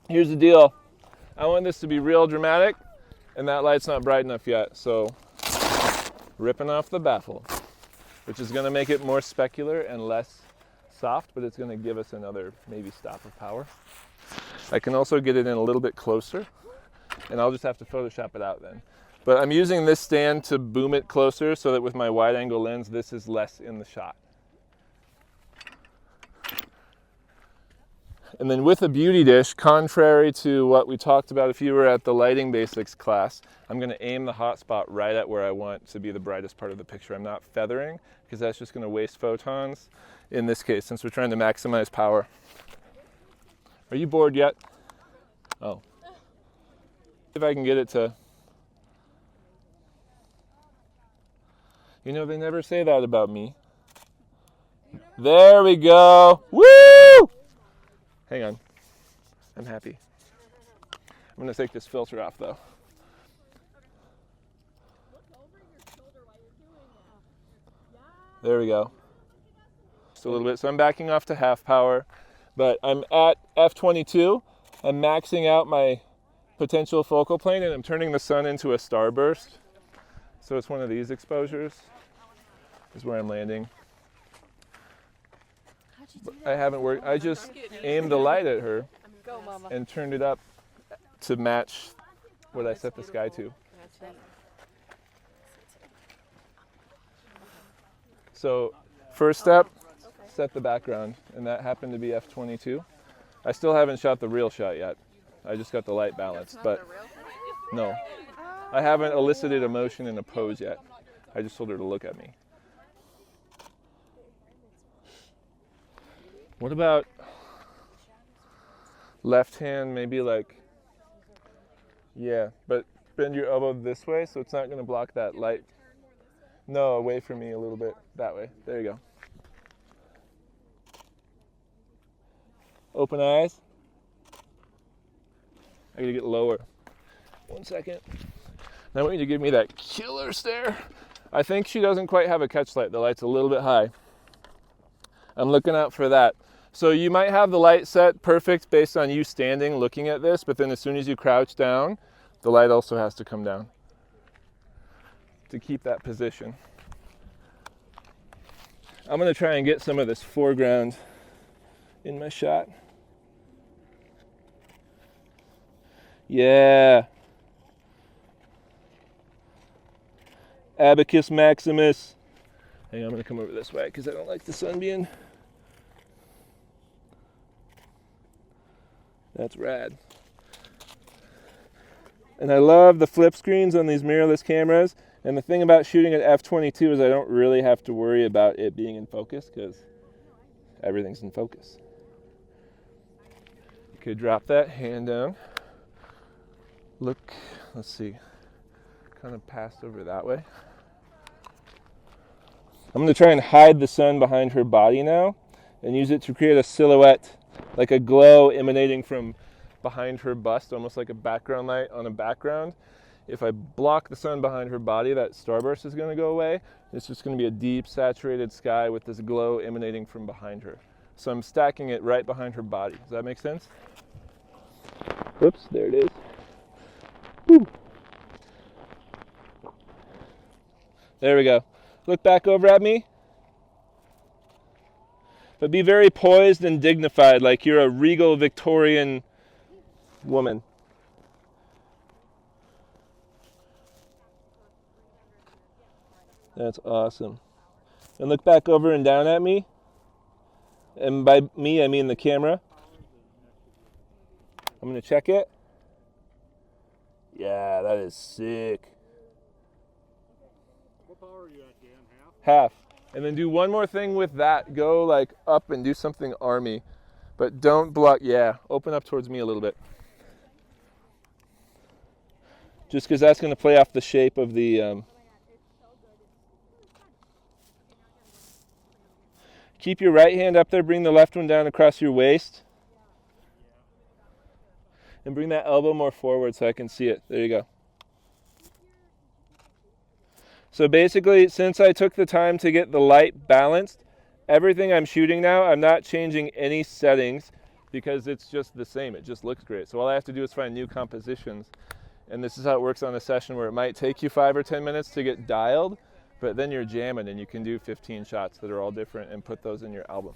Here's the deal. I want this to be real dramatic, and that light's not bright enough yet, so ripping off the baffle, which is going to make it more specular and less soft, but it's going to give us another maybe stop of power. I can also get it in a little bit closer, and I'll just have to Photoshop it out then. But I'm using this stand to boom it closer so that with my wide angle lens, this is less in the shot. And then with a beauty dish, contrary to what we talked about if you were at the lighting basics class, I'm going to aim the hotspot right at where I want to be the brightest part of the picture. I'm not feathering because that's just going to waste photons in this case since we're trying to maximize power. Are you bored yet? Oh. If I can get it to... You know, they never say that about me. There we go. Woo! Hang on. I'm happy. I'm going to take this filter off, though. There we go. Just a little bit. So I'm backing off to half power, but I'm at f22. I'm maxing out my potential focal plane, and I'm turning the sun into a starburst. So it's one of these exposures is where I'm landing. I haven't worked. I just aimed the light at her and turned it up to match what I set the sky to. So first step, set the background, and that happened to be f22. I still haven't shot the real shot yet. I just got the light balanced, but no. I haven't elicited emotion in a pose yet. I just told her to look at me. What about left hand, maybe like, yeah, but bend your elbow this way so it's not going to block that light. No, away from me a little bit, that way. There you go. Open eyes. I gotta get lower. 1 second. Now I want you to give me that killer stare. I think she doesn't quite have a catch light. The light's a little bit high. I'm looking out for that. So you might have the light set perfect based on you standing looking at this, but then as soon as you crouch down, the light also has to come down to keep that position. I'm going to try and get some of this foreground in my shot. Yeah. Abacus Maximus. Hang on, I'm going to come over this way because I don't like the sun being... That's rad. And I love the flip screens on these mirrorless cameras. And the thing about shooting at f22 is I don't really have to worry about it being in focus because everything's in focus. Okay, drop that hand down. Look, let's see, kind of passed over that way. I'm going to try and hide the sun behind her body now and use it to create a silhouette, like a glow emanating from behind her bust, almost like a background light on a background. If I block the sun behind her body, that starburst is going to go away. It's just going to be a deep, saturated sky with this glow emanating from behind her. So I'm stacking it right behind her body. Does that make sense? Whoops, there it is. Woo. There we go. Look back over at me. But be very poised and dignified, like you're a regal Victorian woman. That's awesome. And look back over and down at me. And by me, I mean the camera. I'm going to check it. Yeah, that is sick. What power are you at, Dan? Half. And then do one more thing with that. Go like up and do something army. But don't block. Yeah, open up towards me a little bit. Just because that's going to play off the shape of the... Keep your right hand up there. Bring the left one down across your waist. And bring that elbow more forward so I can see it. There you go. So basically, since I took the time to get the light balanced, everything I'm shooting now, I'm not changing any settings because it's just the same. It just looks great. So all I have to do is find new compositions. And this is how it works on a session where it might take you 5 or 10 minutes to get dialed, but then you're jamming and you can do 15 shots that are all different and put those in your album.